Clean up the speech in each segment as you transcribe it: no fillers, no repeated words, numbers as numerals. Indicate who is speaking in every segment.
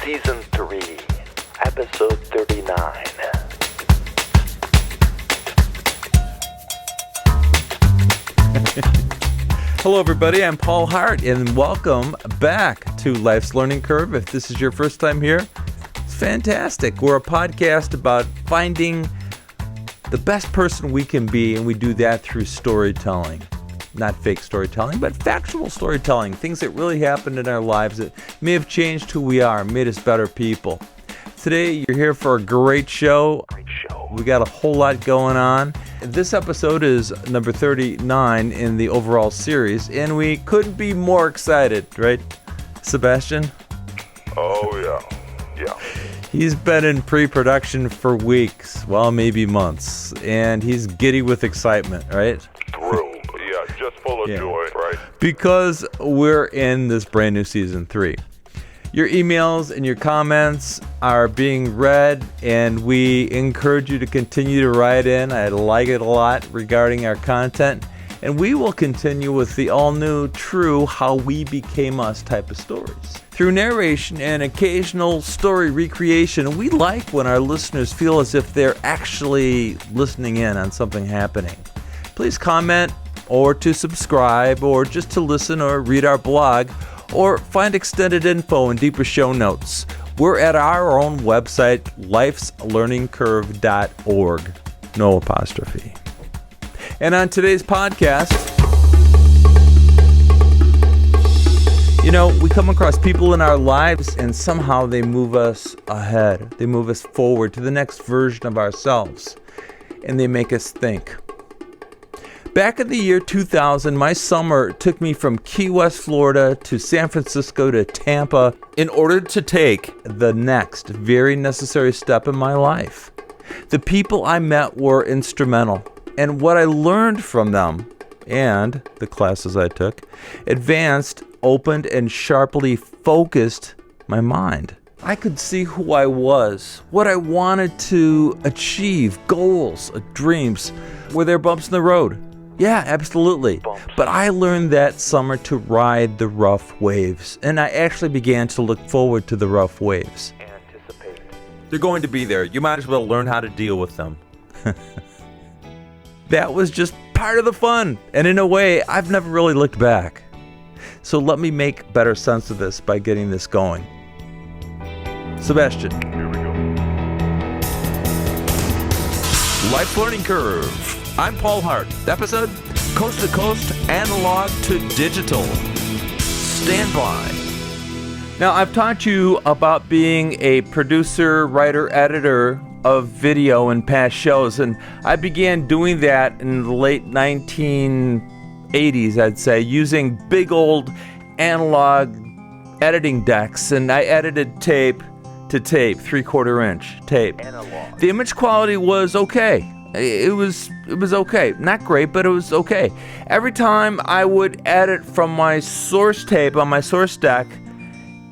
Speaker 1: Season 3, Episode 39.
Speaker 2: Hello everybody, I'm Paul Hart, and welcome back to Life's Learning Curve. If this is your first time here, it's fantastic. We're a podcast about finding the best person we can be, and we do that through storytelling. Not fake storytelling, but factual storytelling. Things that really happened in our lives that may have changed who we are, made us better people. Today, you're here for a great show. We got a whole lot going on. This episode is number 39 in the overall series, and we couldn't be more excited, right, Sebastian?
Speaker 3: Oh, yeah.
Speaker 2: He's been in pre-production for weeks, well, maybe months, and he's giddy with excitement, right?
Speaker 3: Thrilled. Yeah, just full of joy, right?
Speaker 2: Because we're in this brand new season 3. Your emails and your comments are being read, and we encourage you to continue to write in. I like it a lot regarding our content, and we will continue with the all-new, true, how we became us type of stories. Through narration and occasional story recreation, we like when our listeners feel as if they're actually listening in on something happening. Please comment, or to subscribe, or just to listen or read our blog, or find extended info and deeper show notes. We're at our own website, lifeslearningcurve.org. No apostrophe. And on today's podcast, we come across people in our lives and somehow they move us ahead. They move us forward to the next version of ourselves. And they make us think. Back in the year 2000, my summer took me from Key West, Florida to San Francisco to Tampa in order to take the next very necessary step in my life. The people I met were instrumental, and what I learned from them and the classes I took advanced, opened, and sharply focused my mind. I could see who I was, what I wanted to achieve, goals, dreams. Were there bumps in the road? Yeah, absolutely. But I learned that summer to ride the rough waves, and I actually began to look forward to the rough waves. They're going to be there. You might as well learn how to deal with them. That was just part of the fun, and in a way, I've never really looked back. So let me make better sense of this by getting this going. Sebastian.
Speaker 3: Here we go.
Speaker 2: Life Learning Curve. I'm Paul Hart. Episode, Coast to Coast, Analog to Digital. Stand by. Now, I've taught you about being a producer, writer, editor of video in past shows, and I began doing that in the late 1980s, I'd say, using big old analog editing decks, and I edited tape to tape, 3/4 inch tape. Analog. The image quality was okay. It was okay. Not great, but it was okay. Every time I would edit from my source tape on my source deck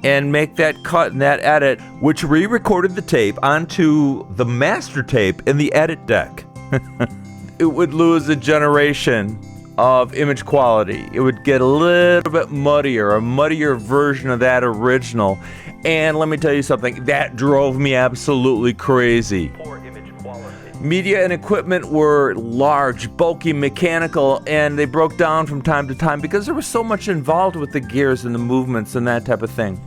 Speaker 2: and make that cut and that edit, which re-recorded the tape onto the master tape in the edit deck, it would lose a generation of image quality. It would get a little bit muddier, a muddier version of that original. And let me tell you something, that drove me absolutely crazy. Media and equipment were large, bulky, mechanical, and they broke down from time to time because there was so much involved with the gears and the movements and that type of thing.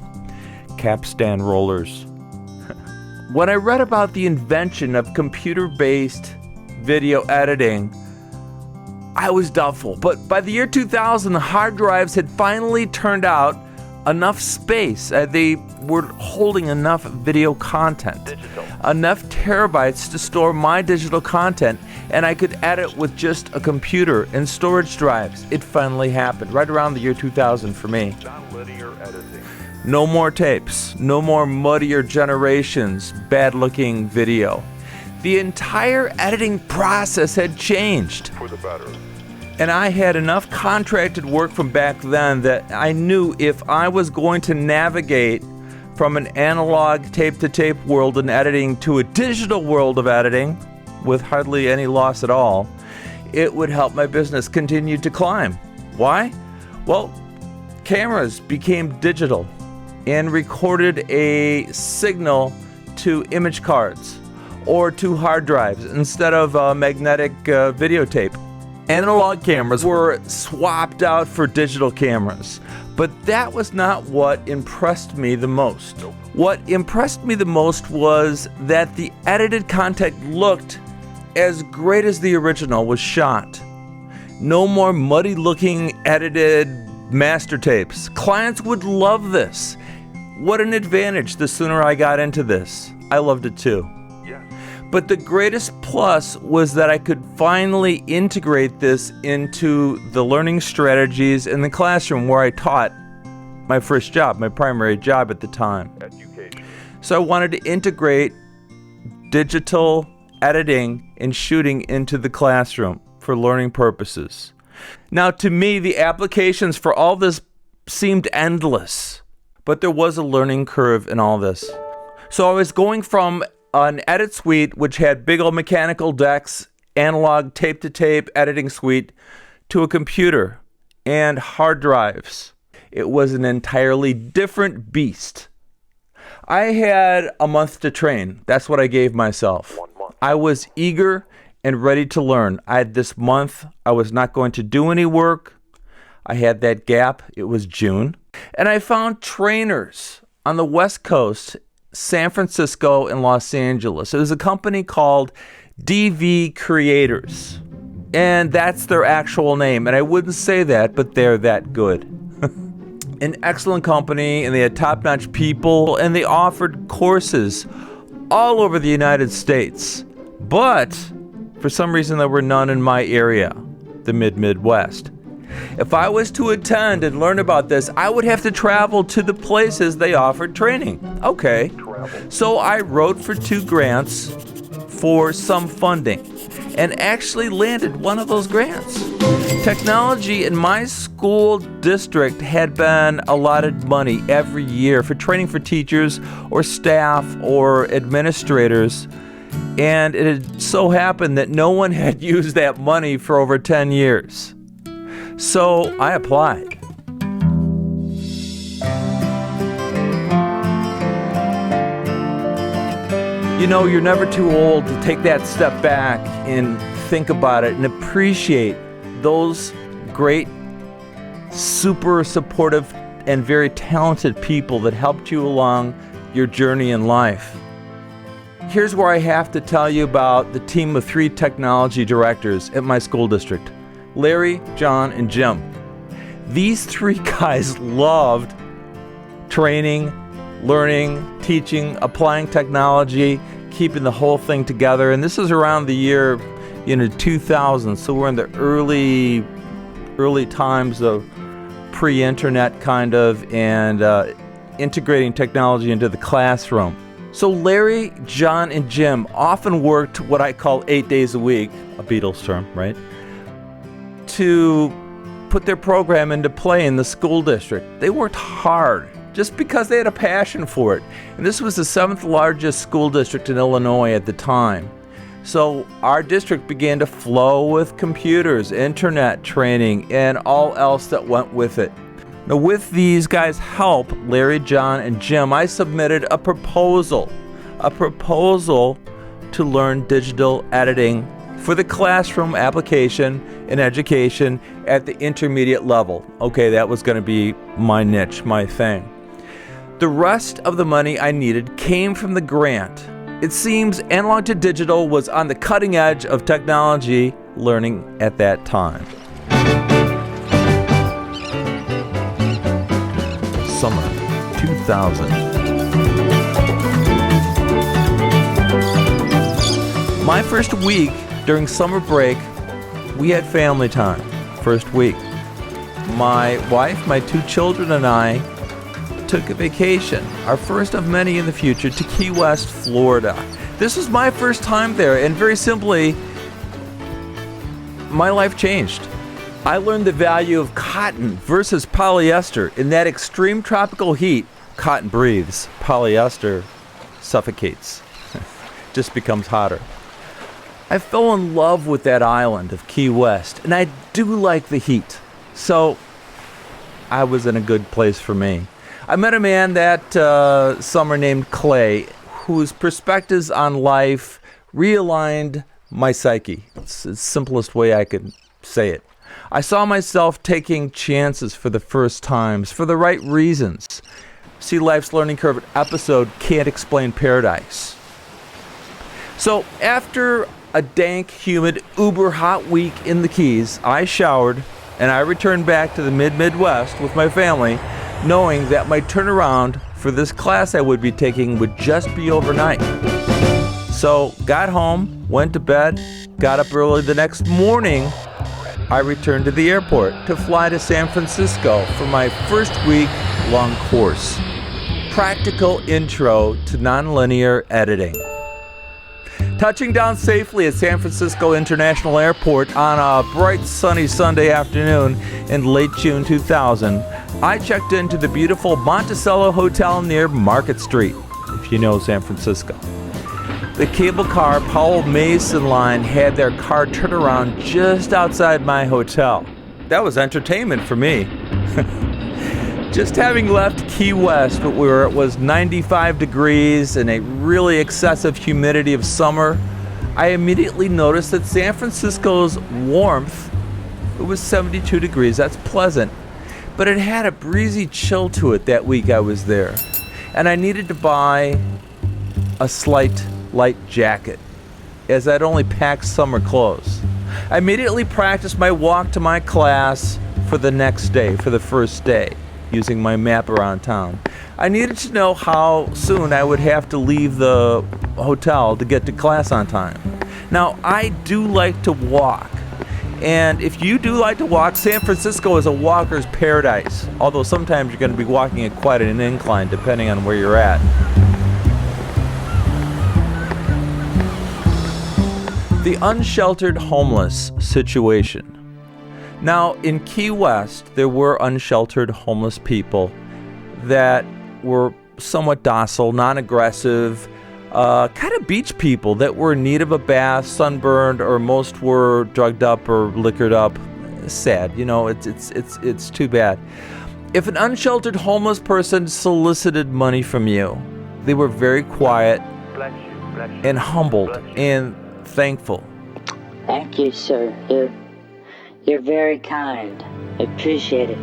Speaker 2: Capstan rollers. When I read about the invention of computer-based video editing, I was doubtful. But by the year 2000, the hard drives had finally turned out enough space. They were holding enough video content, enough terabytes to store my digital content, and I could edit with just a computer and storage drives. It finally happened, right around the year 2000 for me.
Speaker 3: Non-linear editing.
Speaker 2: No more tapes, no more muddier generations, bad-looking video. The entire editing process had changed.
Speaker 3: For the better.
Speaker 2: And I had enough contracted work from back then that I knew if I was going to navigate from an analog tape-to-tape world in editing to a digital world of editing with hardly any loss at all, it would help my business continue to climb. Why? Well, cameras became digital and recorded a signal to image cards or to hard drives instead of magnetic videotape. Analog cameras were swapped out for digital cameras, but that was not what impressed me the most. What impressed me the most was that the edited content looked as great as the original was shot. No more muddy-looking edited master tapes. Clients would love this. What an advantage the sooner I got into this. I loved it too. But the greatest plus was that I could finally integrate this into the learning strategies in the classroom where I taught my first job, my primary job at the time. So I wanted to integrate digital editing and shooting into the classroom for learning purposes. Now, to me, the applications for all this seemed endless, but there was a learning curve in all this. So I was going from an edit suite, which had big old mechanical decks, analog tape-to-tape editing suite, to a computer and hard drives. It was an entirely different beast. I had a month to train. That's what I gave myself. I was eager and ready to learn. I had this month. I was not going to do any work. I had that gap. It was June. And I found trainers on the West Coast, San Francisco and Los Angeles. It was a company called DV Creators. And that's their actual name. And I wouldn't say that, but they're that good. An excellent company, and they had top-notch people, and they offered courses all over the United States. But for some reason, there were none in my area, the Midwest. If I was to attend and learn about this, I would have to travel to the places they offered training. Okay. So I wrote for 2 grants for some funding and actually landed one of those grants. Technology in my school district had been allotted money every year for training for teachers or staff or administrators. And it had so happened that no one had used that money for over 10 years. So I applied. You know, you're never too old to take that step back and think about it and appreciate those great, super supportive, and very talented people that helped you along your journey in life. Here's where I have to tell you about the team of 3 technology directors at my school district: Larry, John, and Jim. These 3 guys loved training, learning, teaching, applying technology, keeping the whole thing together. And this is around the year, 2000. So we're in the early times of pre-internet kind of, and integrating technology into the classroom. So Larry, John, and Jim often worked what I call 8 days a week, a Beatles term, right? To put their program into play in the school district. They worked hard just because they had a passion for it. And this was the 7th largest school district in Illinois at the time. So our district began to flow with computers, internet training, and all else that went with it. Now, with these guys' help, Larry, John, and Jim, I submitted a proposal to learn digital editing for the classroom application in education at the intermediate level. Okay, that was going to be my niche, my thing. The rest of the money I needed came from the grant. It seems analog to digital was on the cutting edge of technology learning at that time. Summer 2000. My first week during summer break, we had family time. First week. My wife, my 2 children, and I took a vacation, our first of many in the future, to Key West, Florida. This was my first time there, and very simply, my life changed. I learned the value of cotton versus polyester. In that extreme tropical heat, cotton breathes, polyester suffocates, just becomes hotter. I fell in love with that island of Key West, and I do like the heat, so I was in a good place for me. I met a man that summer named Clay, whose perspectives on life realigned my psyche. It's the simplest way I could say it. I saw myself taking chances for the first times, for the right reasons. See Life's Learning Curve episode, Can't Explain Paradise. So after a dank, humid, uber hot week in the Keys, I showered and I returned back to the Midwest with my family, knowing that my turnaround for this class I would be taking would just be overnight. So got home, went to bed, got up early the next morning. I returned to the airport to fly to San Francisco for my first week-long course, Practical Intro to Nonlinear Editing. Touching down safely at San Francisco International Airport on a bright sunny Sunday afternoon in late June 2000, I checked into the beautiful Monticello Hotel near Market Street, if you know San Francisco. The cable car Powell Mason line had their car turn around just outside my hotel. That was entertainment for me. Just having left Key West, where it was 95 degrees and a really excessive humidity of summer, I immediately noticed that San Francisco's warmth, it was 72 degrees, that's pleasant, but it had a breezy chill to it that week I was there. And I needed to buy a slight light jacket, as I'd only packed summer clothes. I immediately practiced my walk to my class for the next day, for the first day, using my map around town. I needed to know how soon I would have to leave the hotel to get to class on time. Now, I do like to walk, and if you do like to walk, San Francisco is a walker's paradise, although sometimes you're going to be walking at quite an incline depending on where you're at. The unsheltered homeless situation. Now, in Key West, there were unsheltered homeless people that were somewhat docile, non-aggressive, kind of beach people that were in need of a bath, sunburned, or most were drugged up or liquored up. Sad, you know, it's too bad. If an unsheltered homeless person solicited money from you, they were very quiet and humbled and thankful.
Speaker 4: Thank you, sir. You're very kind. I appreciate it.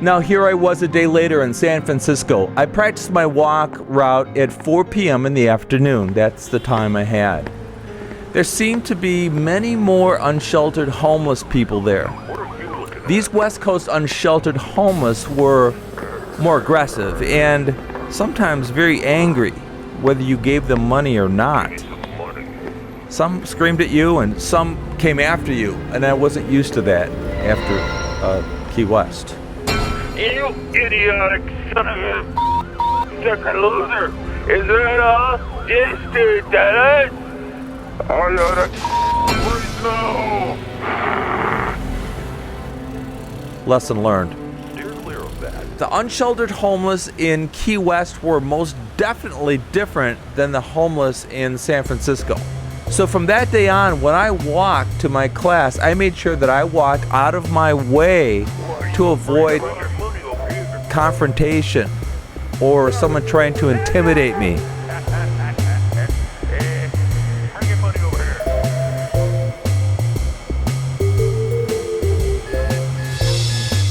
Speaker 2: Now here I was a day later in San Francisco. I practiced my walk route at 4 p.m. in the afternoon. That's the time I had. There seemed to be many more unsheltered homeless people there. These West Coast unsheltered homeless were more aggressive and sometimes very angry, whether you gave them money or not. Some screamed at you and some came after you, and I wasn't used to that after Key West.
Speaker 3: You idiotic son of a second loser. Is that all? Yes, dude, that is. Oh, yeah, that's...
Speaker 2: Lesson learned.
Speaker 3: Steer clear of that.
Speaker 2: The unsheltered homeless in Key West were most definitely different than the homeless in San Francisco. So from that day on, when I walked to my class, I made sure that I walked out of my way to avoid confrontation or someone trying to intimidate me.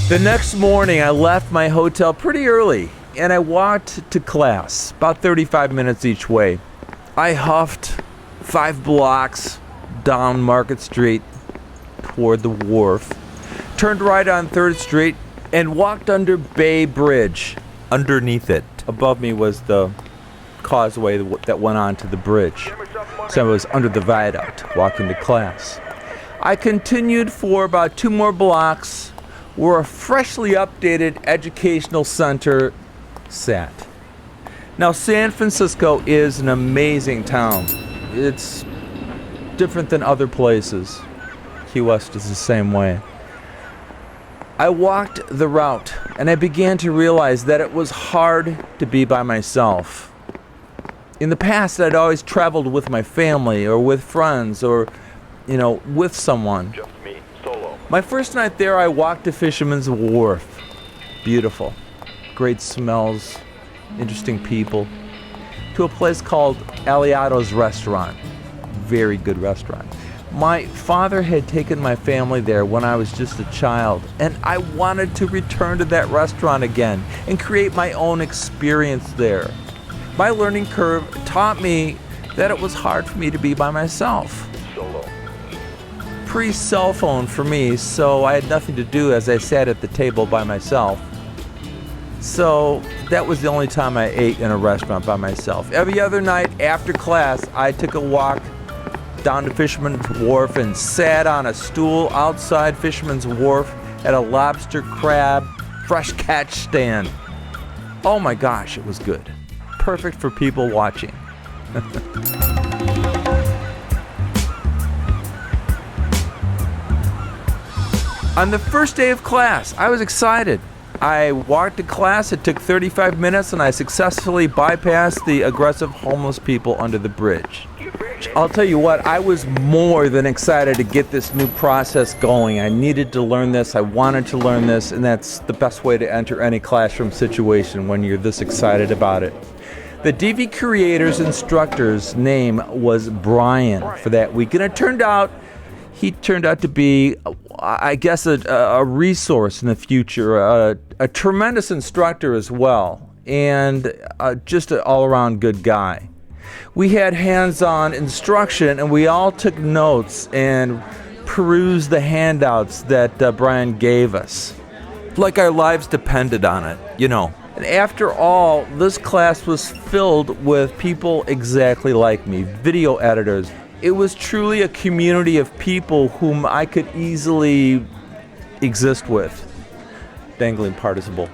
Speaker 2: The next morning, I left my hotel pretty early, and I walked to class, about 35 minutes each way. I huffed 5 blocks down Market Street toward the wharf, turned right on 3rd Street, and walked under Bay Bridge. Underneath it, above me was the causeway that went on to the bridge. So I was under the viaduct, walking to class. I continued for about 2 more blocks, where a freshly updated educational center sat. Now, San Francisco is an amazing town. It's different than other places. Key West is the same way. I walked the route, and I began to realize that it was hard to be by myself. In the past, I'd always traveled with my family or with friends or, with someone.
Speaker 3: Just me, solo.
Speaker 2: My first night there, I walked to Fisherman's Wharf. Beautiful. great smells, interesting people, to a place called Aliato's Restaurant. Very good restaurant. My father had taken my family there when I was just a child, and I wanted to return to that restaurant again and create my own experience there. My learning curve taught me that it was hard for me to be by myself. Pre-cell phone for me, so I had nothing to do as I sat at the table by myself. So that was the only time I ate in a restaurant by myself. Every other night after class, I took a walk down to Fisherman's Wharf and sat on a stool outside Fisherman's Wharf at a lobster, crab, fresh catch stand. Oh my gosh, it was good. Perfect for people watching. On the first day of class, I was excited. I walked to class, it took 35 minutes, and I successfully bypassed the aggressive homeless people under the bridge. I'll tell you what, I was more than excited to get this new process going. I needed to learn this, I wanted to learn this, and that's the best way to enter any classroom situation when you're this excited about it. The DV Creators instructor's name was Brian for that week, and he turned out to be, I guess, a resource in the future, a tremendous instructor as well, and just an all-around good guy. We had hands-on instruction, and we all took notes and perused the handouts that Brian gave us, like our lives depended on it, you know. And after all, this class was filled with people exactly like me, video editors. It was truly a community of people whom I could easily exist with. Dangling participle.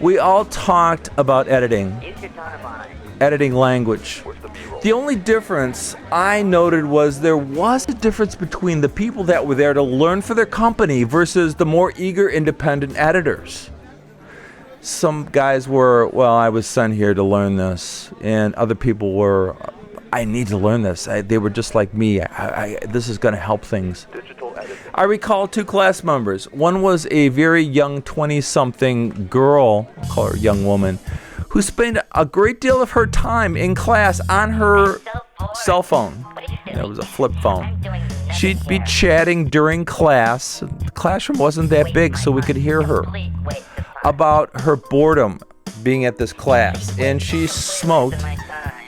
Speaker 2: We all talked about editing language. The only difference I noted was there was a difference between the people that were there to learn for their company versus the more eager independent editors. Some guys were, well, I was sent here to learn this, and other people were, I need to learn this. They were just like me. This is going to help things. I recall two class members. One was a very young 20-something girl, I'll call her a young woman, who spent a great deal of her time in class on her cell phone. It was a flip phone. She'd be chatting during class. The classroom wasn't that big, so we could hear her, about her boredom being at this class. And she smoked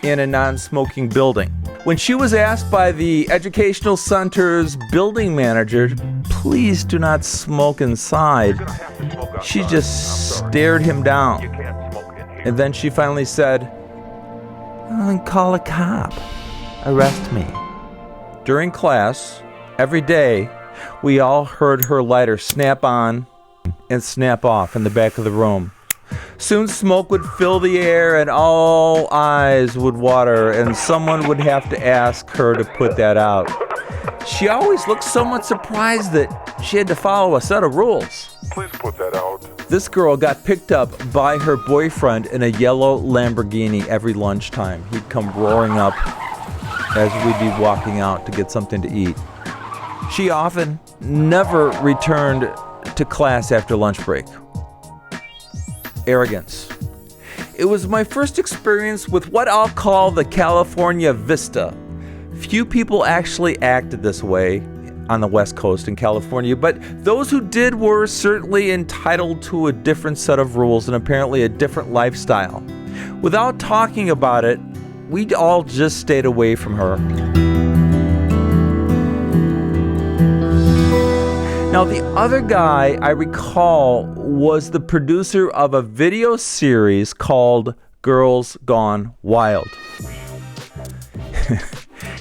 Speaker 2: in a non-smoking building. When she was asked by the educational center's building manager, please do not smoke inside, she just stared him down. And then she finally said, call a cop. Arrest me. During class, every day, we all heard her lighter snap on and snap off in the back of the room. Soon smoke would fill the air and all eyes would water, and someone would have to ask her to put that out. She always looked somewhat surprised that she had to follow a set of rules.
Speaker 3: Please put that out.
Speaker 2: This girl got picked up by her boyfriend in a yellow Lamborghini every lunchtime. He'd come roaring up as we'd be walking out to get something to eat. She often never returned to class after lunch break. Arrogance. It was my first experience with what I'll call the California Vista. Few people actually acted this way on the West Coast in California, but those who did were certainly entitled to a different set of rules and apparently a different lifestyle. Without talking about it, we all just stayed away from her. Now, the other guy I recall was the producer of a video series called Girls Gone Wild.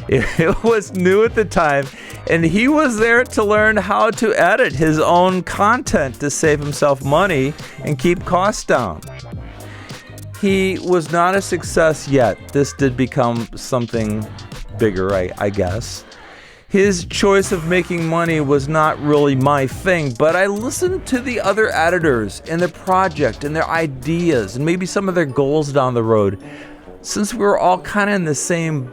Speaker 2: It was new at the time, and he was there to learn how to edit his own content to save himself money and keep costs down. He was not a success yet. This did become something bigger, I guess. His choice of making money was not really my thing, but I listened to the other editors and their project and their ideas and maybe some of their goals down the road. Since we were all kind of in the same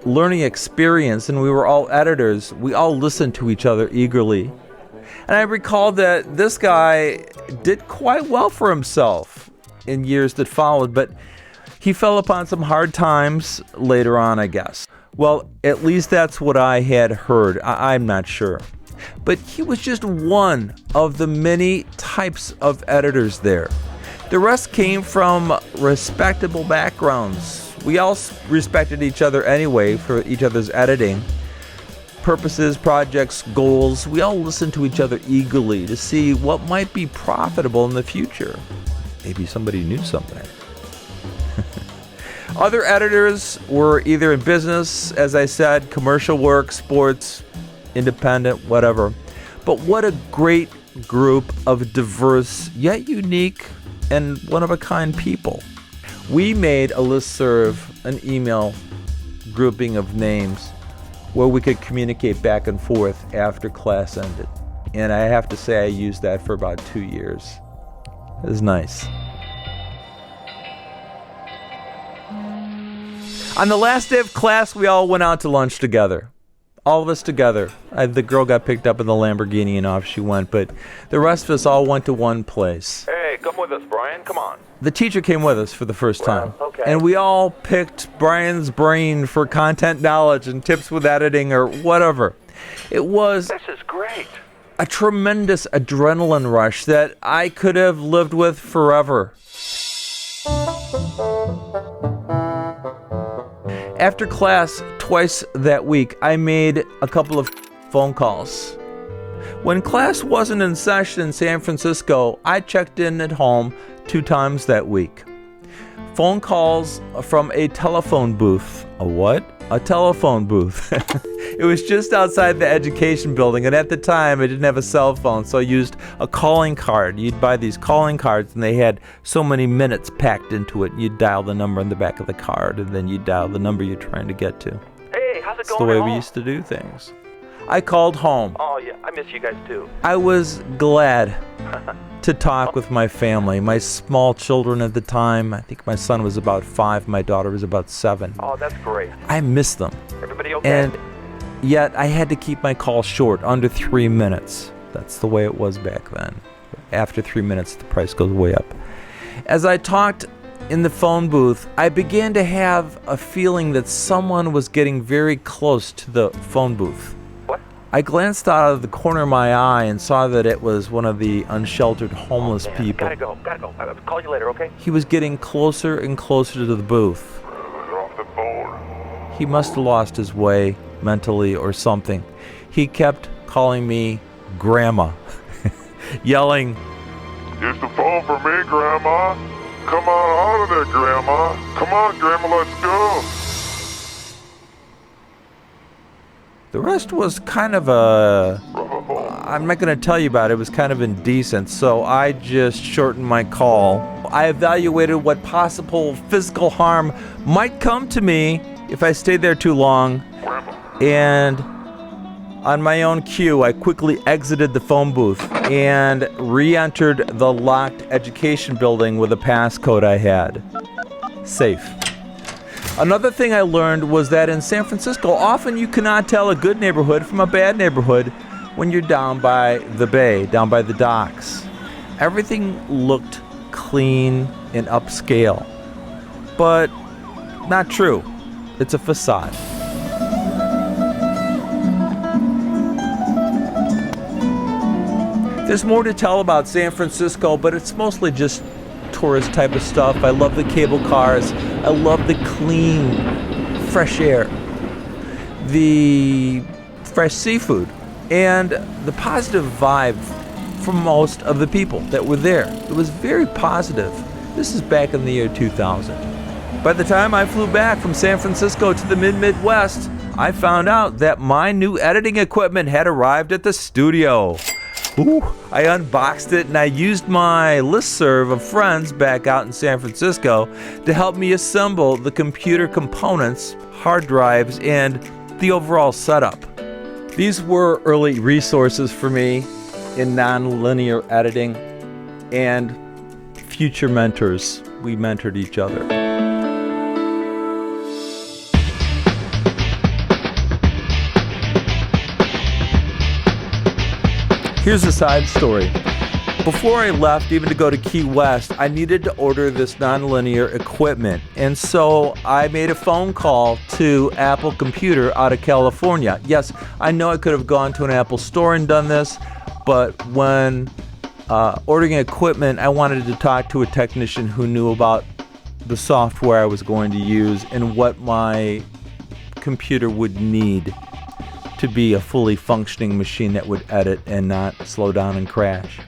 Speaker 2: learning experience and we were all editors, we all listened to each other eagerly. And I recall that this guy did quite well for himself. in years that followed, but he fell upon some hard times later on, I guess. Well, at least that's what I had heard. I'm not sure. But he was just one of the many types of editors there. The rest came from respectable backgrounds. We all respected each other anyway for each other's editing purposes, projects, goals. We all listened to each other eagerly to see what might be profitable in the future. Maybe somebody knew something. Other editors were either in business, as I said, commercial work, sports, independent, whatever. But what a great group of diverse yet unique and one-of-a-kind people. We made a listserv, an email grouping of names where we could communicate back and forth after class ended. And I have to say I used that for about 2 years. It was nice. On the last day of class, we all went out to lunch together. All of us together. The girl got picked up in the Lamborghini and off she went, but the rest of us all went to one place.
Speaker 1: Hey, come with us, Brian. Come on.
Speaker 2: The teacher came with us for the first time.
Speaker 1: Well, okay.
Speaker 2: And we all picked Brian's brain for content knowledge and tips with editing or whatever. It was
Speaker 1: This is great.
Speaker 2: a tremendous adrenaline rush that I could have lived with forever. After class, twice that week, I made a couple of phone calls. When class wasn't in session in San Francisco, I checked in at home 2 times that week. Phone calls from a telephone booth. A what? A telephone booth. It was just outside the education building, and at the time I didn't have a cell phone, so I used a calling card. You'd buy these calling cards, and they had so many minutes packed into it. You'd dial the number on the back of the card, and then you'd dial the number you're trying to get to.
Speaker 1: Hey, how's it
Speaker 2: It's
Speaker 1: going
Speaker 2: the way
Speaker 1: at
Speaker 2: we
Speaker 1: home?
Speaker 2: used to do things. I called home.
Speaker 1: Oh, yeah, I miss you guys, too.
Speaker 2: I was glad to talk with my family, my small children at the time. I think my son was about 5, my daughter was about 7.
Speaker 1: Oh, that's great.
Speaker 2: I missed them.
Speaker 1: Everybody okay?
Speaker 2: And yet I had to keep my call short, under 3 minutes. That's the way it was back then. After 3 minutes, the price goes way up. As I talked in the phone booth, I began to have a feeling that someone was getting very close to the phone booth.
Speaker 1: What?
Speaker 2: I glanced out of the corner of my eye and saw that it was one of the unsheltered homeless
Speaker 1: Man,
Speaker 2: people.
Speaker 1: Gotta go. I'll call you later, okay?
Speaker 2: He was getting closer and closer to the booth.
Speaker 3: You're off the phone.
Speaker 2: He must have lost his way mentally or something. He kept calling me Grandma, yelling,
Speaker 3: Use the phone for me, Grandma. Come on out of there, Grandma. Come on, Grandma, let's go.
Speaker 2: the rest was kind of I'm not going to tell you about it. It was kind of indecent, so I just shortened my call. I evaluated what possible physical harm might come to me if I stayed there too long, and on my own cue, I quickly exited the phone booth and re-entered the locked education building with a passcode I had. Safe. Another thing I learned was that in San Francisco, often you cannot tell a good neighborhood from a bad neighborhood when you're down by the bay, down by the docks. Everything looked clean and upscale, but not true. It's a facade. There's more to tell about San Francisco, but it's mostly just tourist type of stuff. I love the cable cars. I love the clean, fresh air, the fresh seafood, and the positive vibe from most of the people that were there. It was very positive. This is back in the year 2000. By the time I flew back from San Francisco to the Midwest, I found out that my new editing equipment had arrived at the studio. Ooh, I unboxed it and I used my listserv of friends back out in San Francisco to help me assemble the computer components, hard drives, and the overall setup. These were early resources for me in non-linear editing and future mentors. We mentored each other. Here's a side story. Before I left, even to go to Key West, I needed to order this nonlinear equipment. And so I made a phone call to Apple Computer out of California. Yes, I know I could have gone to an Apple store and done this, but when ordering equipment, I wanted to talk to a technician who knew about the software I was going to use and what my computer would need to be a fully functioning machine that would edit and not slow down and crash.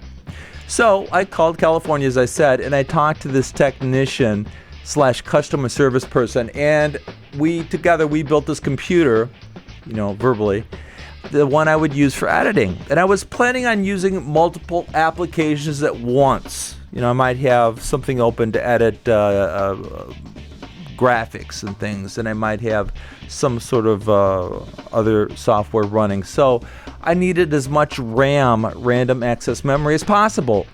Speaker 2: So I called California, as I said, and I talked to this technician / customer service person, and we built this computer, verbally, the one I would use for editing. And I was planning on using multiple applications at once. I might have something open to edit graphics and things, and I might have some sort of other software running. So I needed as much RAM, random access memory, as possible.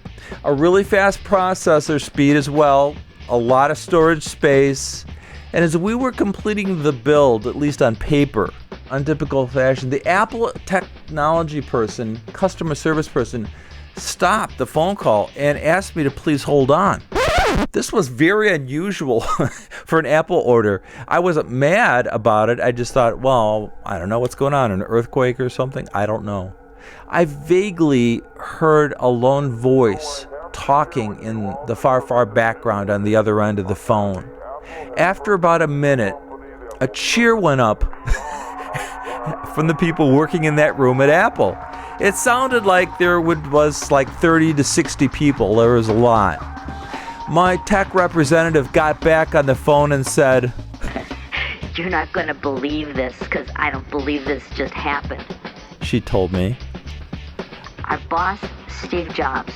Speaker 2: A really fast processor speed as well, a lot of storage space. And as we were completing the build, at least on paper, untypical fashion, the Apple technology person, customer service person, stopped the phone call and asked me to please hold on. This was very unusual for an Apple order. I wasn't mad about it. I just thought, well, I don't know what's going on, an earthquake or something? I don't know. I vaguely heard a lone voice talking in the far, far background on the other end of the phone. After about a minute, a cheer went up from the people working in that room at Apple. It sounded like there was like 30 to 60 people. There was a lot. My tech representative got back on the phone and said,
Speaker 4: "You're not going to believe this, because I don't believe this just happened."
Speaker 2: She told me.
Speaker 4: Our boss, Steve Jobs,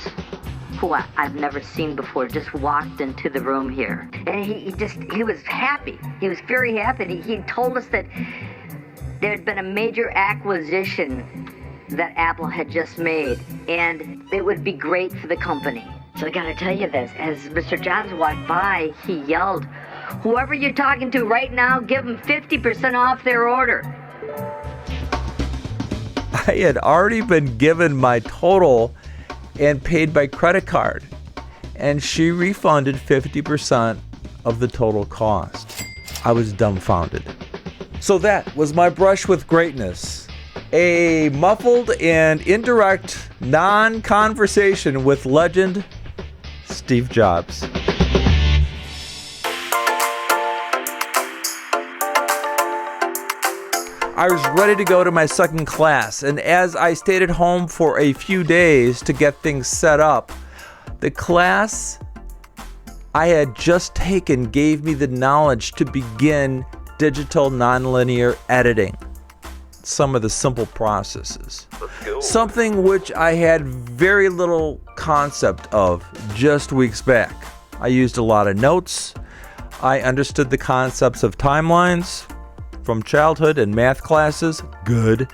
Speaker 4: who I've never seen before, just walked into the room here. And he was happy. He was very happy. He told us that there had been a major acquisition that Apple had just made, and it would be great for the company. So I gotta tell you this, as Mr. Jobs walked by, he yelled, "Whoever you're talking to right now, give them 50% off their order."
Speaker 2: I had already been given my total and paid by credit card, and she refunded 50% of the total cost. I was dumbfounded. So that was my brush with greatness. A muffled and indirect non-conversation with legend Steve Jobs. I was ready to go to my second class, and as I stayed at home for a few days to get things set up, the class I had just taken gave me the knowledge to begin digital nonlinear editing. Some of the simple processes. Something which I had very little concept of just weeks back. I used a lot of notes. I understood the concepts of timelines from childhood and math classes. Good.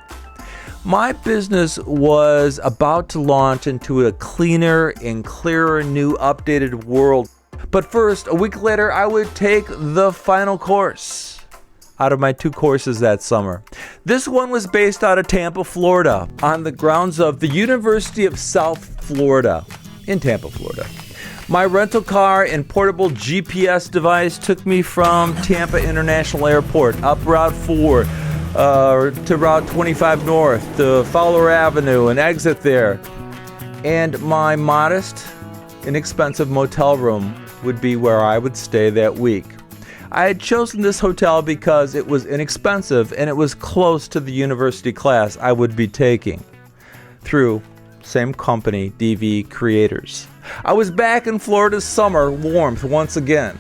Speaker 2: My business was about to launch into a cleaner and clearer new updated world. But first, a week later, I would take the final course out of my 2 courses that summer. This one was based out of Tampa, Florida, on the grounds of the University of South Florida in Tampa, Florida. My rental car and portable GPS device took me from Tampa International Airport up Route 4 to Route 25 North to Fowler Avenue and exit there. And my modest, inexpensive motel room would be where I would stay that week. I had chosen this hotel because it was inexpensive and it was close to the university class I would be taking through same company, DV Creators. I was back in Florida's summer warmth once again.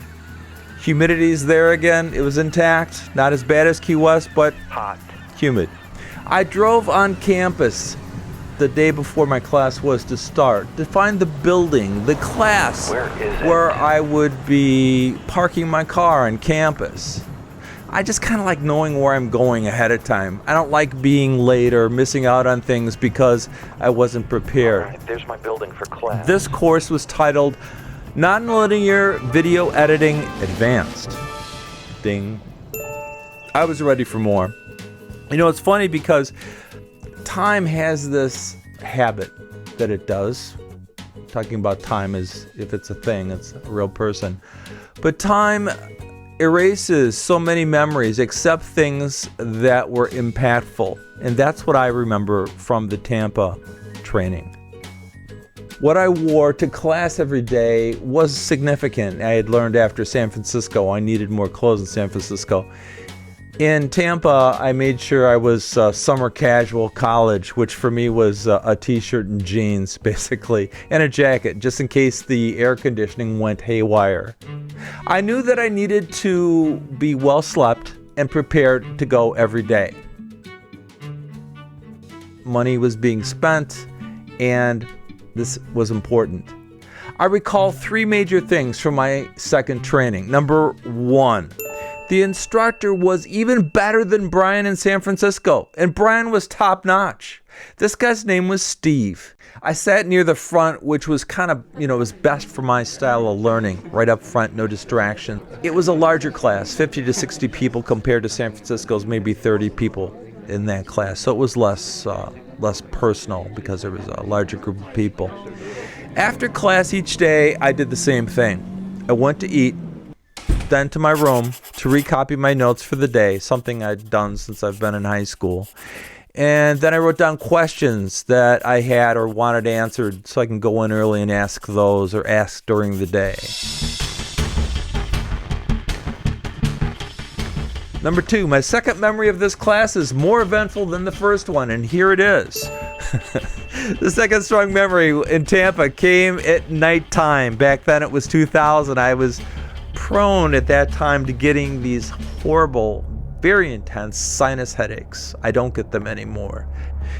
Speaker 2: Humidity's there again. It was intact. Not as bad as Key West, but
Speaker 1: Hot.
Speaker 2: humid. I drove on campus the day before my class was to start to find the building, the class, where I would be parking my car on campus. I just kind of like knowing where I'm going ahead of time. I don't like being late or missing out on things because I wasn't prepared.
Speaker 1: All right, there's my building for class.
Speaker 2: This course was titled Nonlinear Video Editing Advanced. Ding. I was ready for more. It's funny because time has this habit that it does. talking about time as if it's a thing, it's a real person. But time erases so many memories except things that were impactful. And that's what I remember from the Tampa training. What I wore to class every day was significant. I had learned after San Francisco I needed more clothes in San Francisco. In Tampa, I made sure I was summer casual college, which for me was a t-shirt and jeans, basically, and a jacket, just in case the air conditioning went haywire. I knew that I needed to be well slept and prepared to go every day. Money was being spent, and this was important. I recall 3 major things from my second training. Number 1, the instructor was even better than Brian in San Francisco, and Brian was top notch. This guy's name was Steve. I sat near the front, which was kind of, it was best for my style of learning. Right up front, no distraction. It was a larger class, 50 to 60 people compared to San Francisco's maybe 30 people in that class. So it was less personal because there was a larger group of people. After class each day, I did the same thing. I went to eat, then to my room to recopy my notes for the day, something I'd done since I've been in high school. And then I wrote down questions that I had or wanted answered so I can go in early and ask those or ask during the day. Number 2, my second memory of this class is more eventful than the first one, and here it is. The second strong memory in Tampa came at nighttime. Back then it was 2000. I was prone at that time to getting these horrible, very intense sinus headaches. I don't get them anymore.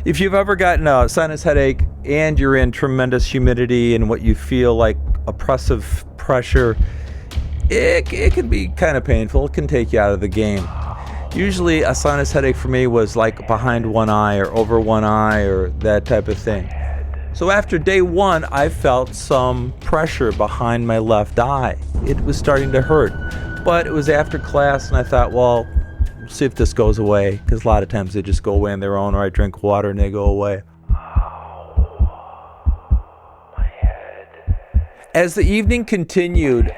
Speaker 2: If you've ever gotten a sinus headache and you're in tremendous humidity and what you feel like oppressive pressure, it can be kind of painful. It can take you out of the game. Usually a sinus headache for me was like behind one eye or over one eye or that type of thing. So after day 1, I felt some pressure behind my left eye. It was starting to hurt. But it was after class and I thought, well, see if this goes away, because a lot of times they just go away on their own, or I drink water and they go away.
Speaker 1: My head.
Speaker 2: As the evening continued,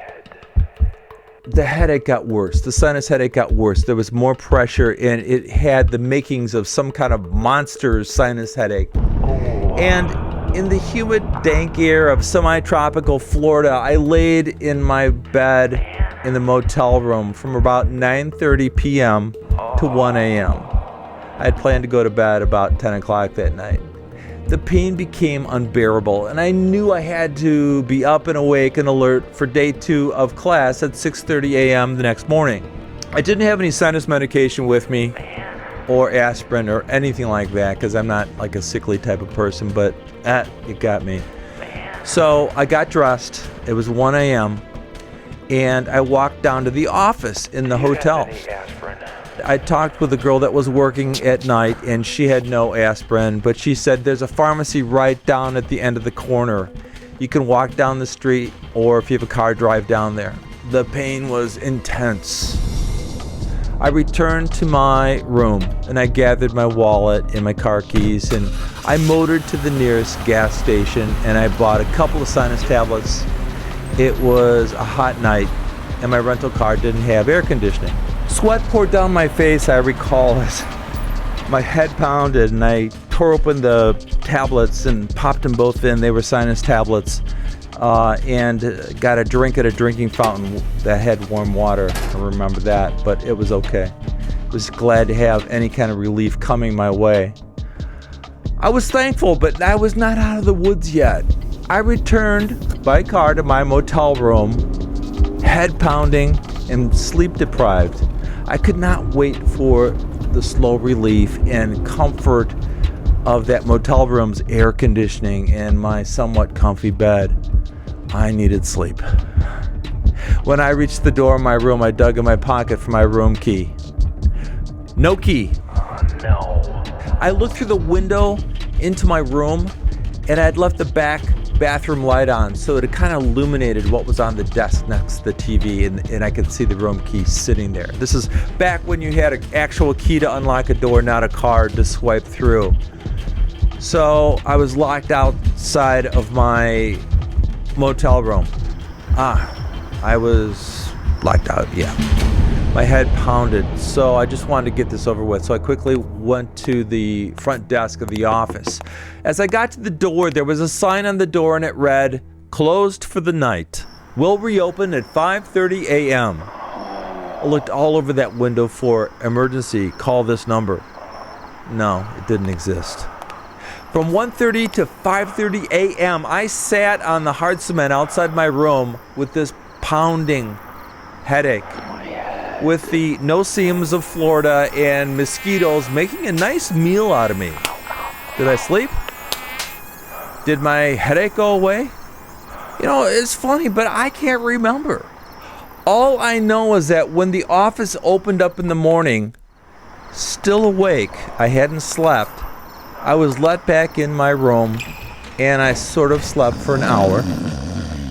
Speaker 2: the headache got worse. The sinus headache got worse. There was more pressure, and it had the makings of some kind of monster sinus headache. And in the humid, dank air of semi-tropical Florida, I laid in my bed in the motel room from about 9:30 p.m. to 1 a.m. I had planned to go to bed about 10 o'clock that night. The pain became unbearable, and I knew I had to be up and awake and alert for day 2 of class at 6:30 a.m. the next morning. I didn't have any sinus medication with me, or aspirin, or anything like that, because I'm not like a sickly type of person, but it got me. So I got dressed. It was 1 a.m., and I walked down to the office in the hotel. I talked with a girl that was working at night, and she had no aspirin, but she said there's a pharmacy right down at the end of the corner. You can walk down the street, or if you have a car, drive down there. The pain was intense. I returned to my room, and I gathered my wallet and my car keys, and I motored to the nearest gas station, and I bought a couple of sinus tablets. It was a hot night, and my rental car didn't have air conditioning. Sweat poured down my face, I recall, as my head pounded, and I tore open the tablets and popped them both in. They were sinus tablets, and got a drink at a drinking fountain that had warm water. I remember that, but it was okay. I was glad to have any kind of relief coming my way. I was thankful, but I was not out of the woods yet. I returned by car to my motel room, head pounding and sleep deprived. I could not wait for the slow relief and comfort of that motel room's air conditioning and my somewhat comfy bed. I needed sleep. When I reached the door of my room, I dug in my pocket for my room key. No key.
Speaker 1: Oh, no.
Speaker 2: I looked through the window into my room, and I'd left the back bathroom light on, so it kind of illuminated what was on the desk next to the TV, and I could see the room key sitting there. This is back when you had an actual key to unlock a door, not a card to swipe through. So I was locked outside of my motel room. I was blacked out, yeah. My head pounded, so I just wanted to get this over with. So I quickly went to the front desk of the office. As I got to the door, there was a sign on the door and it read, "Closed for the night. Will reopen at 5:30 a.m. I looked all over that window for emergency, call this number. No, it didn't exist. From 1:30 to 5:30 a.m., I sat on the hard cement outside my room with this pounding headache, with the no-see-ums of Florida and mosquitoes making a nice meal out of me. Did I sleep? Did my headache go away? You know, it's funny, but I can't remember. All I know is that when the office opened up in the morning, still awake, I hadn't slept, I was let back in my room, and I sort of slept for an hour,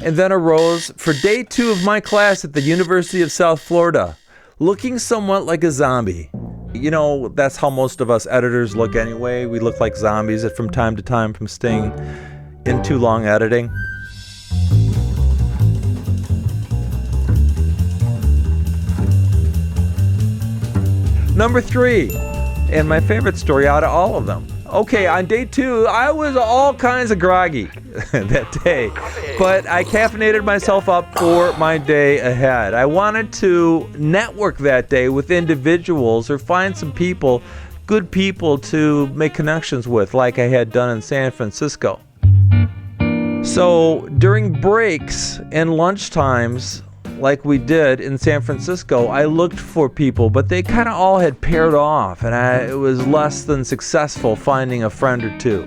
Speaker 2: and then arose for day 2 of my class at the University of South Florida, looking somewhat like a zombie. You know, that's how most of us editors look anyway. We look like zombies from time to time from staying in too long editing. Number 3, and my favorite story out of all of them. Okay, on day 2, I was all kinds of groggy that day, but I caffeinated myself up for my day ahead. I wanted to network that day with individuals or find some people, good people to make connections with, like I had done in San Francisco. So during breaks and lunchtimes, like we did in San Francisco, I looked for people, but they kind of all had paired off, and it was less than successful finding a friend or two.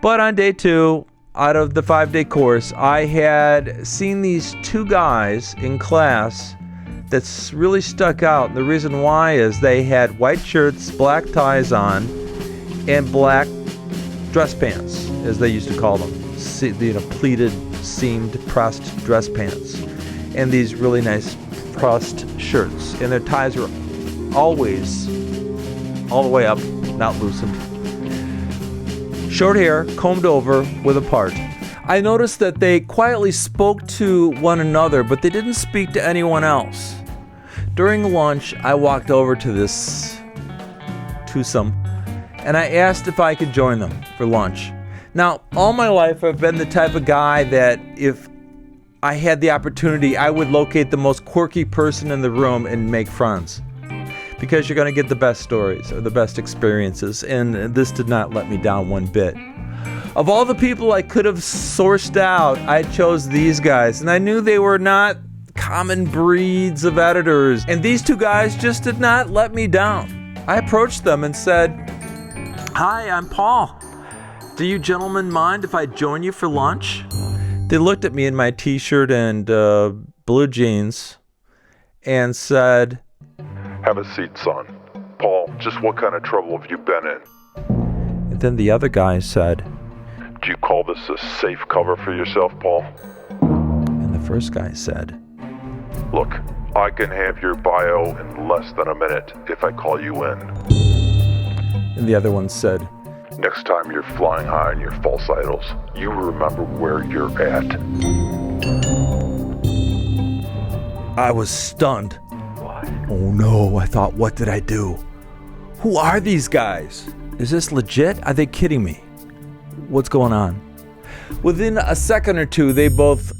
Speaker 2: But on day 2, out of the 5-day course, I had seen these 2 guys in class that's really stuck out. And the reason why is they had white shirts, black ties on, and black dress pants, as they used to call them. Pleated, seamed, pressed dress pants. And these really nice pressed shirts. And their ties were always all the way up, not loosened. Short hair, combed over with a part. I noticed that they quietly spoke to one another, but they didn't speak to anyone else. During lunch, I walked over to this twosome, and I asked if I could join them for lunch. Now, all my life, I've been the type of guy that if I had the opportunity, I would locate the most quirky person in the room and make friends. Because you're going to get the best stories or the best experiences, and this did not let me down one bit. Of all the people I could have sourced out, I chose these guys, and I knew they were not common breeds of editors, and these 2 guys just did not let me down. I approached them and said, "Hi, I'm Paul. Do you gentlemen mind if I join you for lunch?" They looked at me in my t-shirt and blue jeans and said,
Speaker 5: "Have a seat, son. Paul, just what kind of trouble have you been in?"
Speaker 2: And then the other guy said,
Speaker 5: "Do you call this a safe cover for yourself, Paul?"
Speaker 2: And the first guy said,
Speaker 5: "Look, I can have your bio in less than a minute if I call you in."
Speaker 2: And the other one said,
Speaker 5: "Next time you're flying high on your false idols, you remember where you're at."
Speaker 2: I was stunned. Oh no, I thought, what did I do? Who are these guys? Is this legit? Are they kidding me? What's going on? Within a second or two, they both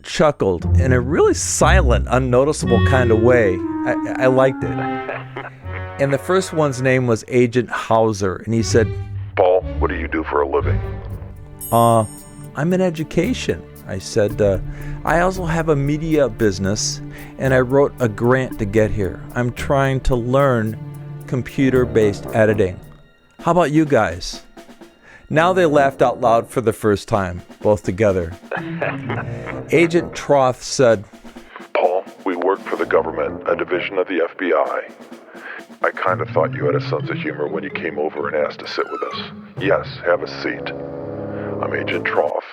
Speaker 2: chuckled in a really silent, unnoticeable kind of way. I liked it. And the first one's name was Agent Hauser, and he said,
Speaker 5: "Paul, what do you do for a living?"
Speaker 2: I'm in education. I said, I also have a media business, and I wrote a grant to get here. I'm trying to learn computer-based editing. How about you guys? Now they laughed out loud for the first time, both together. Agent Troth said,
Speaker 5: "Paul, we work for the government, a division of the FBI. I kind of thought you had a sense of humor when you came over and asked to sit with us. Yes, have a seat. I'm Agent Troth.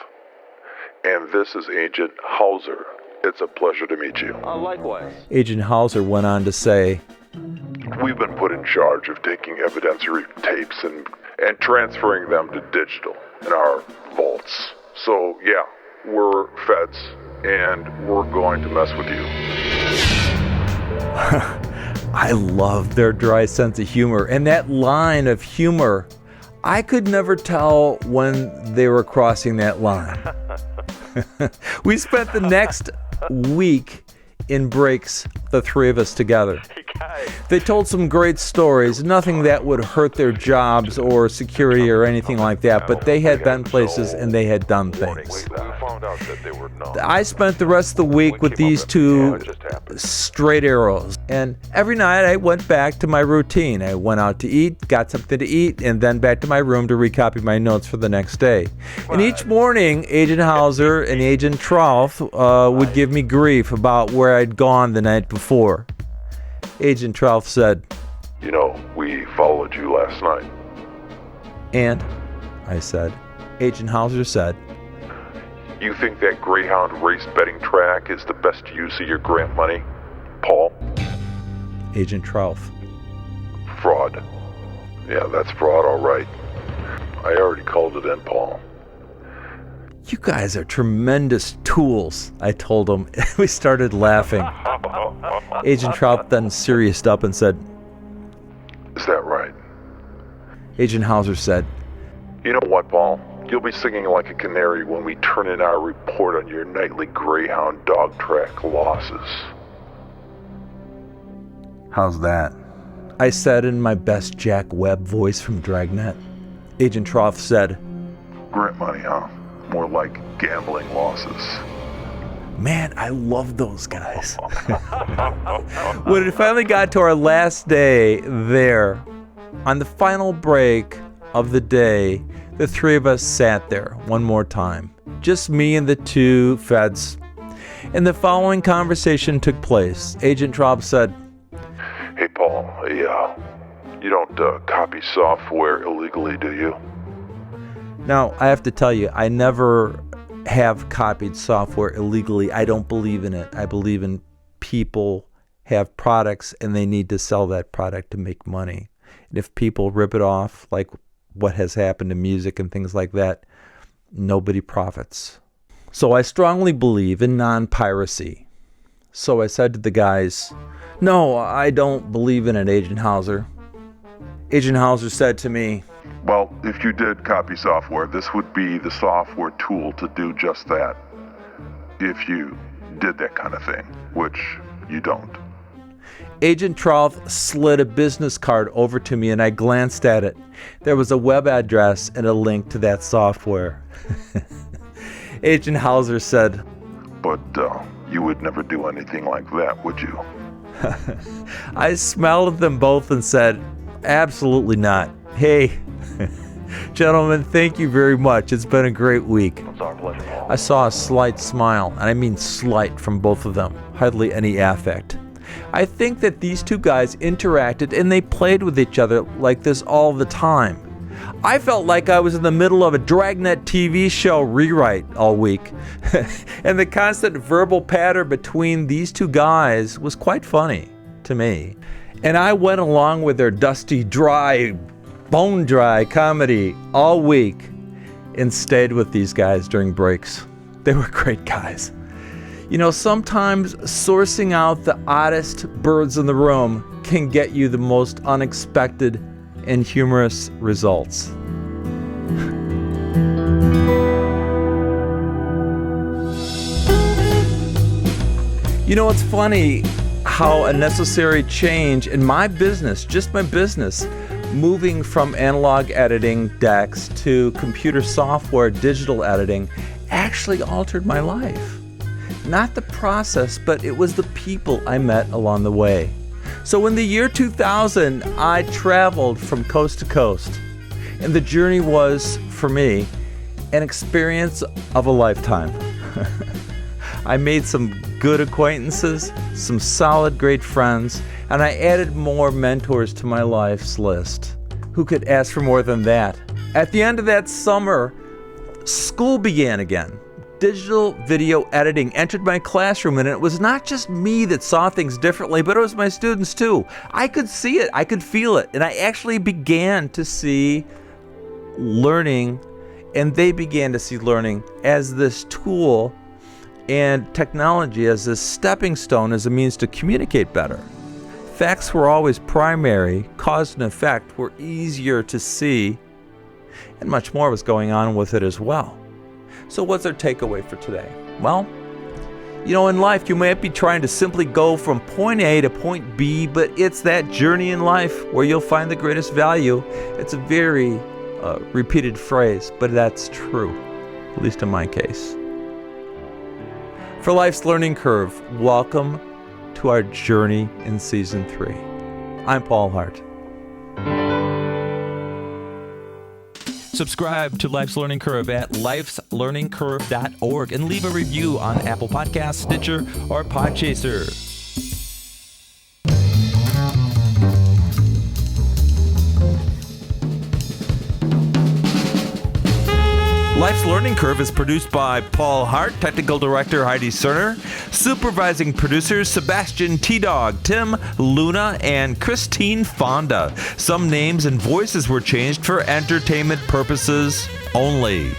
Speaker 5: And this is Agent Hauser. It's a pleasure to meet you."
Speaker 2: Likewise. Agent Hauser went on to say,
Speaker 5: "We've been put in charge of taking evidentiary tapes and and transferring them to digital in our vaults. So yeah, we're feds, and we're going to mess with you.
Speaker 2: I love their dry sense of humor, and that line of humor, I could never tell when they were crossing that line. We spent the next week in breaks, the three of us together. They told some great stories, nothing that would hurt their jobs or security or anything like that, but they had been places and they had done things. I spent the rest of the week with these two straight arrows, and every night I went back to my routine. I went out to eat, got something to eat, and then back to my room to recopy my notes for the next day. And each morning, Agent Hauser and Agent Trolf would give me grief about where I'd gone the night before. Agent Trolf said,
Speaker 5: You know, we followed you last night.
Speaker 2: and I said, Agent Hauser said,
Speaker 5: You think that Greyhound race betting track is the best use of your grant money, Paul?
Speaker 2: Agent Trolf,
Speaker 5: Fraud. Yeah, that's fraud, all right. I already called it in, Paul.
Speaker 2: you guys are tremendous tools, I told him. We started laughing. Agent Trolf then serioused up and said,
Speaker 5: Is that right?
Speaker 2: Agent Hauser said,
Speaker 5: You know what, Paul? You'll be singing like a canary when we turn in our report on your nightly Greyhound dog track losses.
Speaker 2: How's that? I said in my best Jack Webb voice from Dragnet. Agent Trolf said,
Speaker 5: Grant money, huh? More like gambling losses.
Speaker 2: Man, I love those guys. When it finally got to our last day there, on the final break of the day, the three of us sat there one more time. Just me and the two feds. And the following conversation took place. Agent Trolf said,
Speaker 5: Hey, Paul, you don't copy software illegally, do you?
Speaker 2: Now, I have to tell you, I never have copied software illegally. I don't believe in it. I believe in people have products and they need to sell that product to make money. And if people rip it off, like what has happened to music and things like that, nobody profits. So I strongly believe in non-piracy. So I said to the guys, No, I don't believe in it, Agent Hauser. Agent Hauser said to me,
Speaker 5: Well, if you did copy software, this would be the software tool to do just that. If you did that kind of thing, which you don't.
Speaker 2: Agent Trolf slid a business card over to me and I glanced at it. There was a web address and a link to that software. Agent Hauser said,
Speaker 5: But you would never do anything like that, would you?
Speaker 2: I smiled at them both and said, Absolutely not. Hey, gentlemen, thank you very much. It's been a great week. I saw a slight smile, and I mean slight, from both of them. Hardly any affect. I think that these two guys interacted and they played with each other like this all the time. I felt like I was in the middle of a Dragnet TV show rewrite all week. And the constant verbal patter between these two guys was quite funny to me. And I went along with their dusty, dry, bone-dry comedy all week and stayed with these guys during breaks. They were great guys. You know, sometimes sourcing out the oddest birds in the room can get you the most unexpected and humorous results. You know, it's funny how a necessary change in my business, just my business, moving from analog editing decks to computer software digital editing actually altered my life. Not the process, but it was the people I met along the way. So in the year 2000, I traveled from coast to coast, and the journey was, for me, an experience of a lifetime. I made some good acquaintances, some solid, great friends, and I added more mentors to my life's list. Who could ask for more than that? At the end of that summer, school began again. Digital video editing entered my classroom, and it was not just me that saw things differently, but it was my students too. I could see it, I could feel it, and I actually began to see learning, and they began to see learning as this tool and technology as this stepping stone, as a means to communicate better. Facts were always primary, cause and effect were easier to see, and much more was going on with it as well. So what's our takeaway for today? Well, in life you might be trying to simply go from point A to point B, but it's that journey in life where you'll find the greatest value. It's a very repeated phrase, but that's true, at least in my case. For Life's Learning Curve, welcome to our journey in Season 3. I'm Paul Hart. Subscribe to Life's Learning Curve at lifeslearningcurve.org and leave a review on Apple Podcasts, Stitcher, or Podchaser. Life's Learning Curve is produced by Paul Hart, Technical Director Heidi Cerner, Supervising Producers Sebastian T-Dog, Tim Luna, and Christine Fonda. Some names and voices were changed for entertainment purposes only.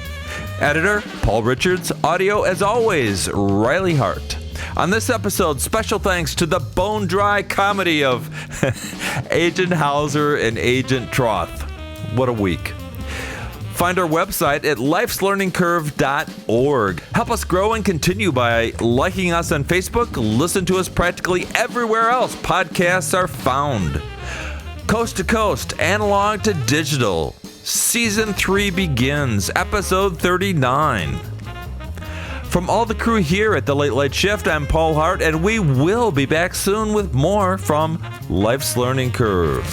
Speaker 2: Editor, Paul Richards. Audio, as always, Riley Hart. On this episode, special thanks to the bone-dry comedy of Agent Hauser and Agent Troth. What a week. Find our website at lifeslearningcurve.org. Help us grow and continue by liking us on Facebook. Listen to us practically everywhere else podcasts are found. Coast to Coast, Analog to Digital. Season 3 begins, episode 39. From all the crew here at The Late Late Shift, I'm Paul Hart, and we will be back soon with more from Life's Learning Curve.